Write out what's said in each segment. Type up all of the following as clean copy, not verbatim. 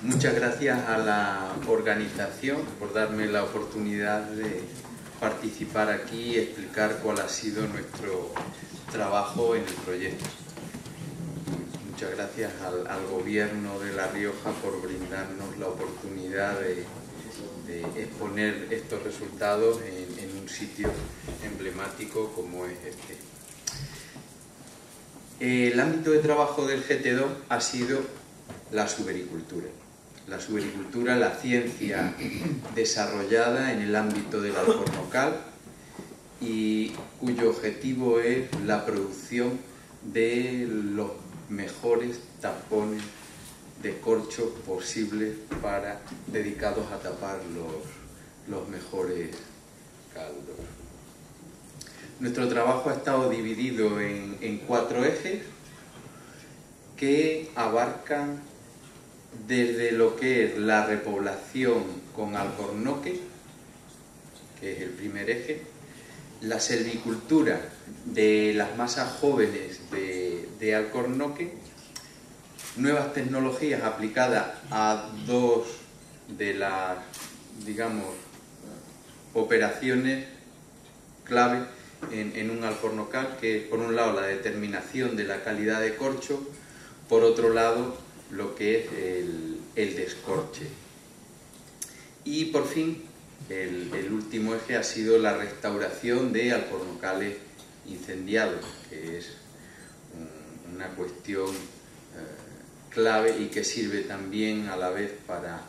Muchas gracias a la organización por darme la oportunidad de participar aquí y explicar cuál ha sido nuestro trabajo en el proyecto. Muchas gracias al Gobierno de La Rioja por brindarnos la oportunidad de exponer estos resultados en un sitio emblemático como es este. El ámbito de trabajo del GT2 ha sido la subericultura. La subericultura, la ciencia desarrollada en el ámbito del alcornocal y cuyo objetivo es la producción de los mejores tapones de corcho posibles dedicados a tapar los mejores caldos. Nuestro trabajo ha estado dividido en 4 ejes que abarcan desde lo que es la repoblación con alcornoque, que es el primer eje, la selvicultura de las masas jóvenes de alcornoque, nuevas tecnologías aplicadas a 2 de las, digamos, operaciones clave en un alcornocal, que es por un lado la determinación de la calidad de corcho, por otro lado lo que es el descorche. Y por fin el último eje ha sido la restauración de alcornocales incendiados, que es una cuestión clave y que sirve también a la vez para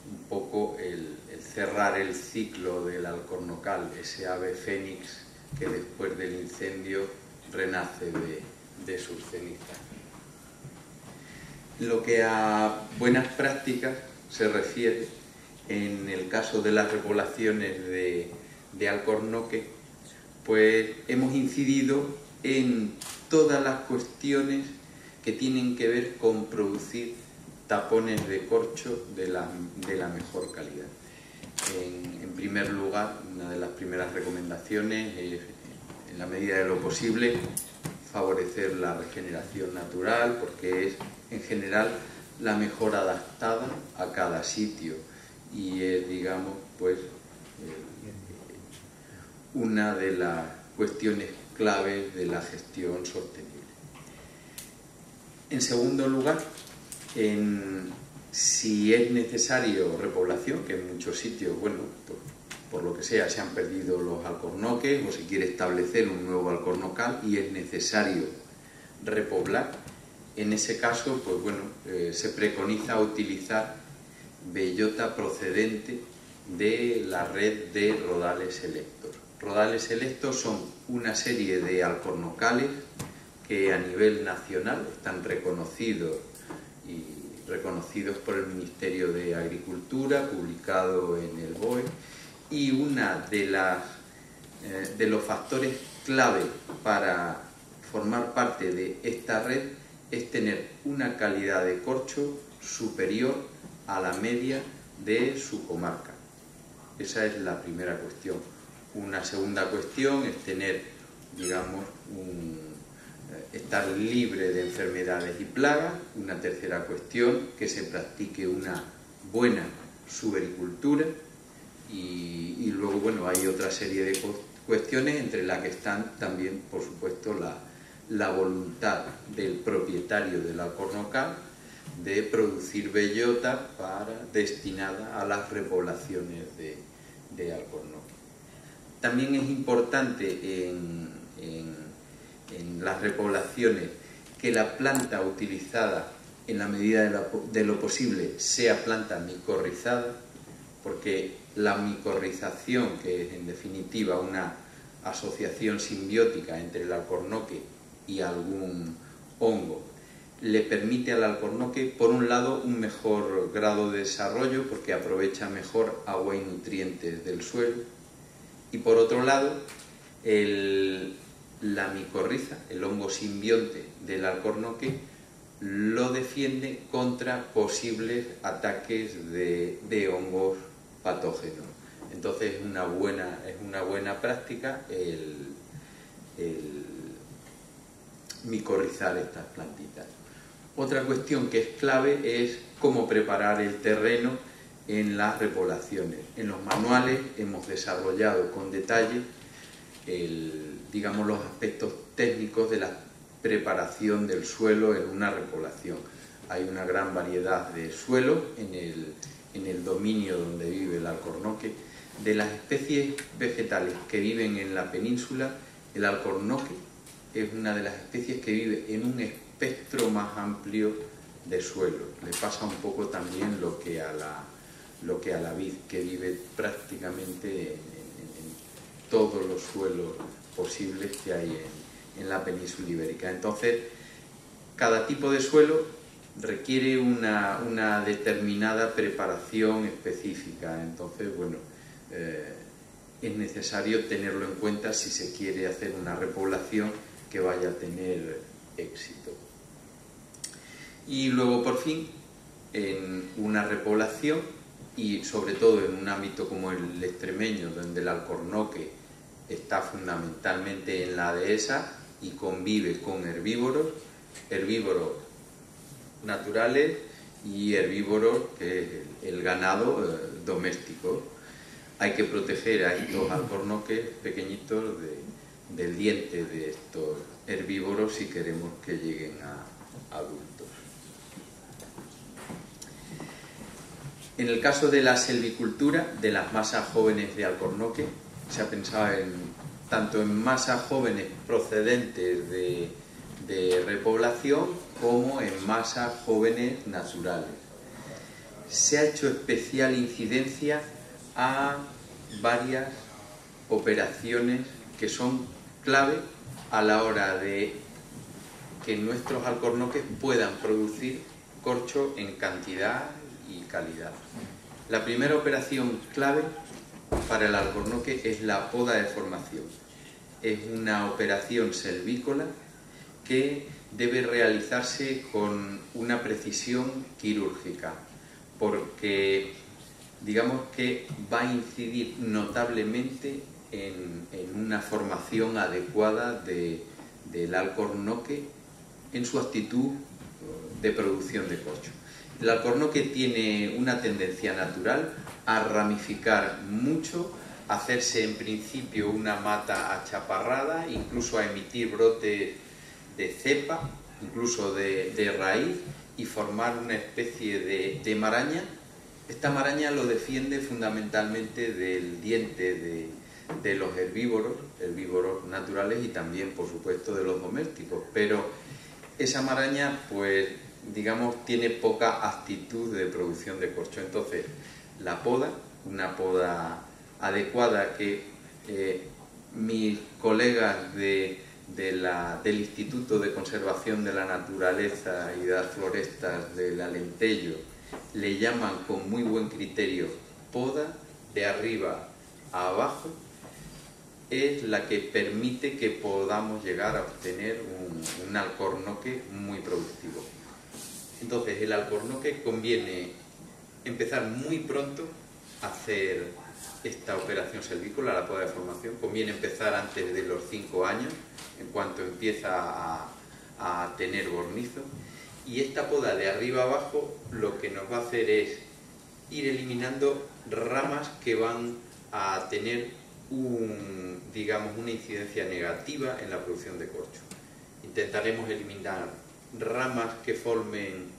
un poco el cerrar el ciclo del alcornocal, ese ave fénix que después del incendio renace de sus cenizas. Lo que a buenas prácticas se refiere, en el caso de las repoblaciones de alcornoque, pues hemos incidido en todas las cuestiones que tienen que ver con producir tapones de corcho de la mejor calidad. En primer lugar, una de las primeras recomendaciones es, en la medida de lo posible, favorecer la regeneración natural, porque es en general la mejor adaptada a cada sitio y es, digamos, pues una de las cuestiones claves de la gestión sostenible. En segundo lugar, si es necesario repoblación, que en muchos sitios, bueno, pues, por lo que sea, se han perdido los alcornoques o se quiere establecer un nuevo alcornocal y es necesario repoblar, en ese caso, pues bueno, se preconiza utilizar bellota procedente de la red de rodales selectos. Rodales selectos son una serie de alcornocales que a nivel nacional están reconocidos por el Ministerio de Agricultura, publicado en el BOE, y una de los factores clave para formar parte de esta red es tener una calidad de corcho superior a la media de su comarca. Esa es la primera cuestión. Una segunda cuestión es tener, digamos, estar libre de enfermedades y plagas. Una tercera cuestión, que se practique una buena subericultura. Y luego, bueno, hay otra serie de cuestiones entre las que están también, por supuesto, la voluntad del propietario del alcornocal de producir bellota destinada a las repoblaciones de alcornoque. También es importante en las repoblaciones que la planta utilizada, en la medida de lo posible, sea planta micorrizada, porque la micorrización, que es en definitiva una asociación simbiótica entre el alcornoque y algún hongo, le permite al alcornoque, por un lado, un mejor grado de desarrollo porque aprovecha mejor agua y nutrientes del suelo, y por otro lado, la micorriza, el hongo simbionte del alcornoque, lo defiende contra posibles ataques de hongos patógenos. Entonces es una buena práctica el micorrizar estas plantitas. Otra cuestión que es clave es cómo preparar el terreno en las repoblaciones. En los manuales hemos desarrollado con detalle digamos, los aspectos técnicos de la preparación del suelo en una repoblación. Hay una gran variedad de suelos en el dominio donde vive el alcornoque. De las especies vegetales que viven en la península, el alcornoque es una de las especies que vive en un espectro más amplio de suelo. Le pasa un poco también lo que a la vid, que vive prácticamente en todos los suelos posibles que hay en la península ibérica. Entonces, cada tipo de suelo requiere una determinada preparación específica. Entonces, bueno, es necesario tenerlo en cuenta si se quiere hacer una repoblación que vaya a tener éxito. Y luego, por fin, en una repoblación, y sobre todo en un ámbito como el extremeño, donde el alcornoque está fundamentalmente en la dehesa y convive con herbívoros naturales y herbívoros, que es el ganado doméstico. Hay que proteger a estos alcornoques pequeñitos del diente de estos herbívoros si queremos que lleguen a adultos. En el caso de la selvicultura, de las masas jóvenes de alcornoque, se ha pensado tanto en masas jóvenes procedentes de repoblación como en masas jóvenes naturales. Se ha hecho especial incidencia a varias operaciones que son clave a la hora de que nuestros alcornoques puedan producir corcho en cantidad y calidad. La primera operación clave para el alcornoque es la poda de formación. Es una operación selvícola que debe realizarse con una precisión quirúrgica, porque digamos que va a incidir notablemente en una formación adecuada del alcornoque en su actitud de producción de corcho. El alcornoque tiene una tendencia natural a ramificar mucho, a hacerse en principio una mata achaparrada, incluso a emitir brotes de cepa, incluso de raíz, y formar una especie de maraña. Esta maraña lo defiende fundamentalmente del diente de los herbívoros naturales y también, por supuesto, de los domésticos. Pero esa maraña, pues, digamos, tiene poca aptitud de producción de corcho. Entonces, la poda, una poda adecuada que mis colegas del Instituto de Conservación de la Naturaleza y de las Florestas del Alentejo le llaman con muy buen criterio poda de arriba a abajo, es la que permite que podamos llegar a obtener un alcornoque muy productivo. Entonces, el alcornoque conviene empezar muy pronto a hacer esta operación selvícola, la poda de formación. Conviene empezar antes de los 5 años, en cuanto empieza a tener bornizo. Y esta poda de arriba a abajo lo que nos va a hacer es ir eliminando ramas que van a tener digamos, una incidencia negativa en la producción de corcho. Intentaremos eliminar ramas que formen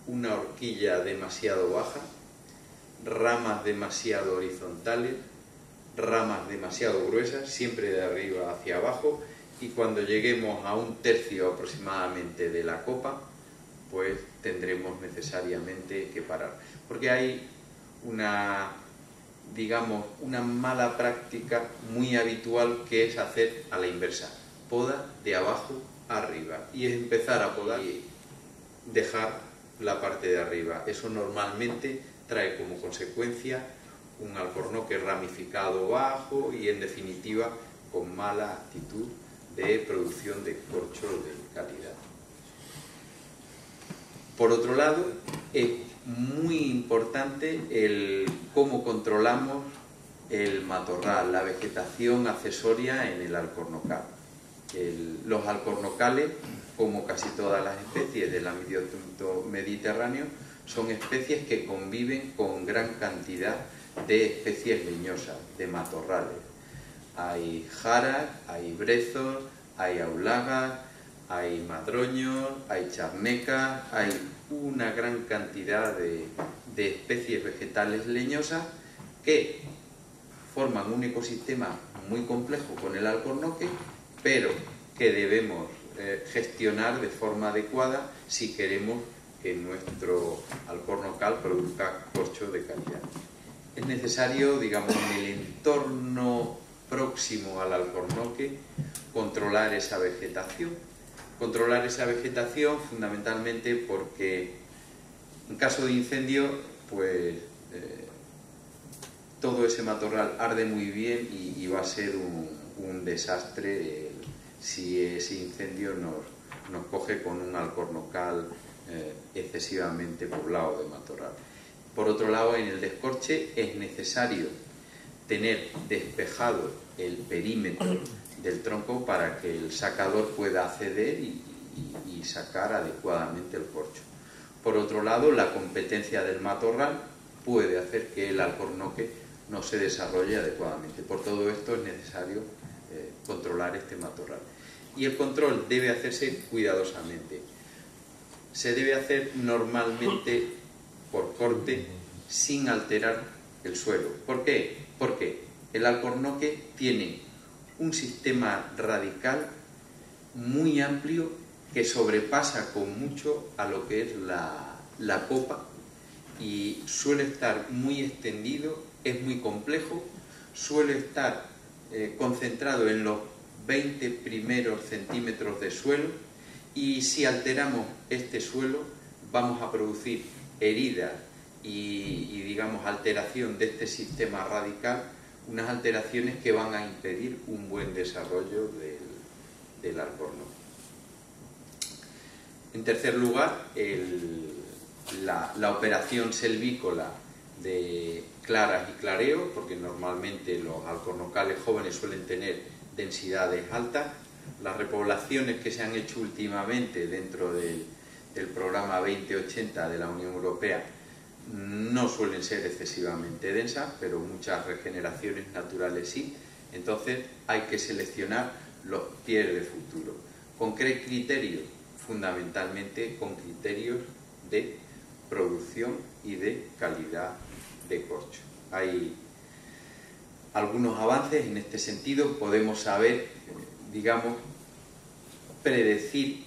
una horquilla demasiado baja, ramas demasiado horizontales, ramas demasiado gruesas, siempre de arriba hacia abajo, y cuando lleguemos a 1/3 aproximadamente de la copa, pues tendremos necesariamente que parar. Porque hay digamos, una mala práctica muy habitual que es hacer a la inversa, poda de abajo a arriba, y es empezar a podar y dejar la parte de arriba. Eso normalmente trae como consecuencia un alcornoque ramificado bajo y, en definitiva, con mala actitud de producción de corcho de calidad. Por otro lado, es muy importante cómo controlamos el matorral, la vegetación accesoria en el alcornocal. Los alcornocales como casi todas las especies del ámbito mediterráneo, son especies que conviven con gran cantidad de especies leñosas, de matorrales. Hay jaras, hay brezos, hay aulagas, hay madroños, hay charnecas, hay una gran cantidad de especies vegetales leñosas que forman un ecosistema muy complejo con el alcornoque, pero que debemos gestionar de forma adecuada si queremos que nuestro alcornocal produzca corcho de calidad. Es necesario, digamos, en el entorno próximo al alcornoque, controlar esa vegetación. Controlar esa vegetación fundamentalmente porque en caso de incendio, pues todo ese matorral arde muy bien y va a ser un desastre si ese incendio nos coge con un alcornocal excesivamente poblado de matorral. Por otro lado, en el descorche es necesario tener despejado el perímetro del tronco para que el sacador pueda acceder y sacar adecuadamente el corcho. Por otro lado, la competencia del matorral puede hacer que el alcornoque no se desarrolle adecuadamente. Por todo esto es necesario controlar este matorral. Y el control debe hacerse cuidadosamente. Se debe hacer normalmente por corte sin alterar el suelo. ¿Por qué? Porque el alcornoque tiene un sistema radical muy amplio que sobrepasa con mucho a lo que es la copa y suele estar muy extendido, es muy complejo, suele estar concentrado en los 20 primeros centímetros de suelo, y si alteramos este suelo vamos a producir heridas y digamos alteración de este sistema radical, unas alteraciones que van a impedir un buen desarrollo del alcornoque. En tercer lugar, la operación selvícola de claras y clareo, porque normalmente los alcornocales jóvenes suelen tener densidades altas. Las repoblaciones que se han hecho últimamente dentro del programa 2080 de la Unión Europea no suelen ser excesivamente densas, pero muchas regeneraciones naturales sí. Entonces hay que seleccionar los pies de futuro. ¿Con qué criterio? Fundamentalmente con criterios de producción y de calidad de corcho. Hay algunos avances en este sentido. Podemos saber, digamos, predecir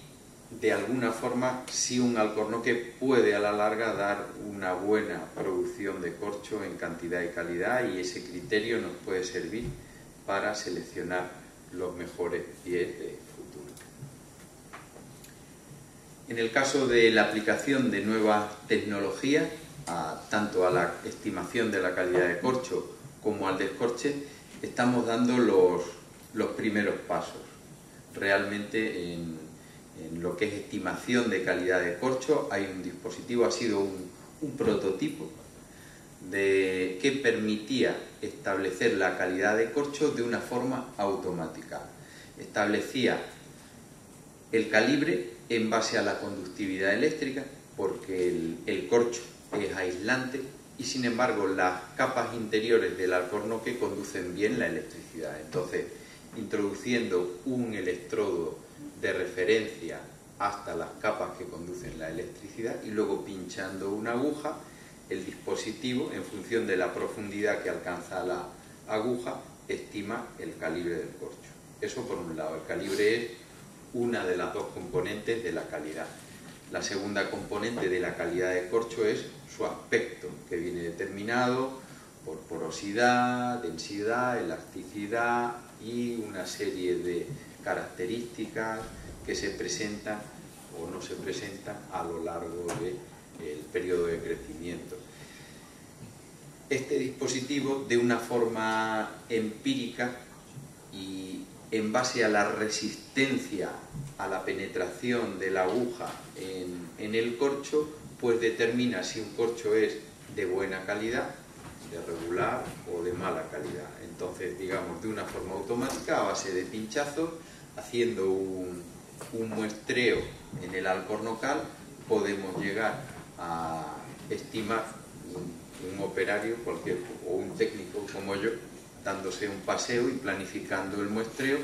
de alguna forma si un alcornoque puede a la larga dar una buena producción de corcho en cantidad y calidad, y ese criterio nos puede servir para seleccionar los mejores pies de futuro. En el caso de la aplicación de nuevas tecnologías, tanto a la estimación de la calidad de corcho como al descorche, estamos dando los primeros pasos. Realmente en lo que es estimación de calidad de corcho hay un dispositivo, ha sido un prototipo que permitía establecer la calidad de corcho de una forma automática. Establecía el calibre en base a la conductividad eléctrica, porque el corcho es aislante y sin embargo las capas interiores del alcornoque conducen bien la electricidad. Entonces, introduciendo un electrodo de referencia hasta las capas que conducen la electricidad y luego pinchando una aguja, el dispositivo, en función de la profundidad que alcanza la aguja, estima el calibre del corcho. Eso por un lado. El calibre es una de las dos componentes de la calidad. La segunda componente de la calidad de corcho es su aspecto, que viene determinado por porosidad, densidad, elasticidad y una serie de características que se presentan o no se presentan a lo largo del periodo de crecimiento. Este dispositivo, de una forma empírica y en base a la resistencia a la penetración de la aguja en el corcho, pues determina si un corcho es de buena calidad, de regular o de mala calidad. Entonces, digamos, de una forma automática, a base de pinchazos, haciendo un muestreo en el Alcornocal, podemos llegar a estimar un operario o un técnico como yo, dándose un paseo y planificando el muestreo,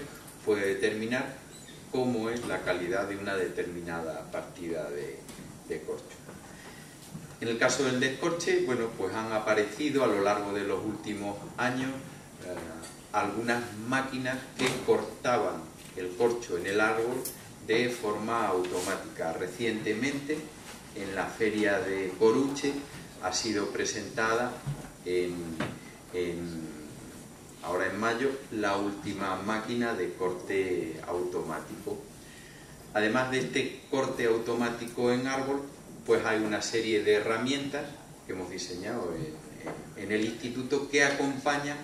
puede determinar cómo es la calidad de una determinada partida de corcho. En el caso del descorche, bueno, pues han aparecido a lo largo de los últimos años algunas máquinas que cortaban el corcho en el árbol de forma automática. Recientemente, en la feria de Coruche, ha sido presentada ahora en mayo la última máquina de corte automático. Además de este corte automático en árbol, pues hay una serie de herramientas que hemos diseñado en el instituto que acompañan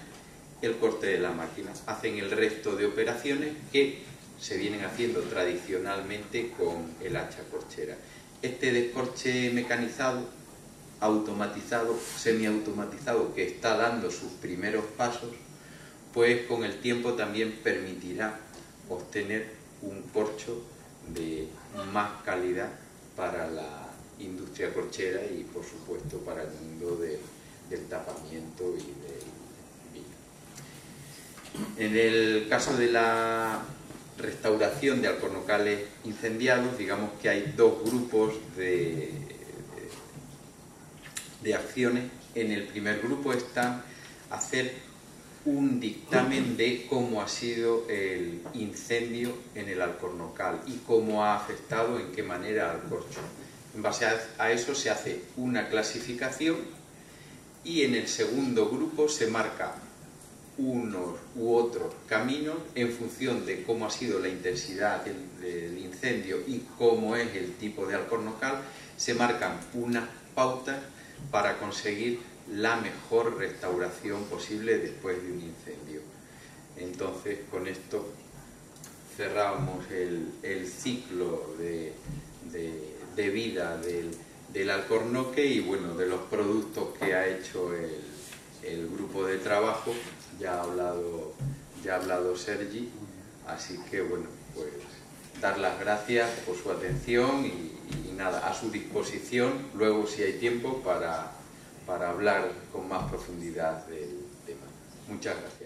el corte de la máquina. Hacen el resto de operaciones que se vienen haciendo tradicionalmente con el hacha corchera. Este descorche mecanizado, automatizado, semiautomatizado, que está dando sus primeros pasos, pues con el tiempo también permitirá obtener un corcho de más calidad para la industria corchera y, por supuesto, para el mundo del tapamiento y del vino. En el caso de la restauración de alcornocales incendiados, digamos que hay dos grupos de acciones. En el primer grupo está hacer un dictamen de cómo ha sido el incendio en el alcornocal y cómo ha afectado, en qué manera, al corcho. En base a eso se hace una clasificación y en el segundo grupo se marca unos u otros caminos en función de cómo ha sido la intensidad del incendio y cómo es el tipo de alcornocal. Se marcan unas pautas para conseguir la mejor restauración posible después de un incendio. Entonces, con esto cerramos el ciclo de vida del alcornoque y, bueno, de los productos que ha hecho el grupo de trabajo. Ya ha hablado Sergi, así que, bueno, pues dar las gracias por su atención y nada, a su disposición luego, si hay tiempo, para hablar con más profundidad del tema. Muchas gracias.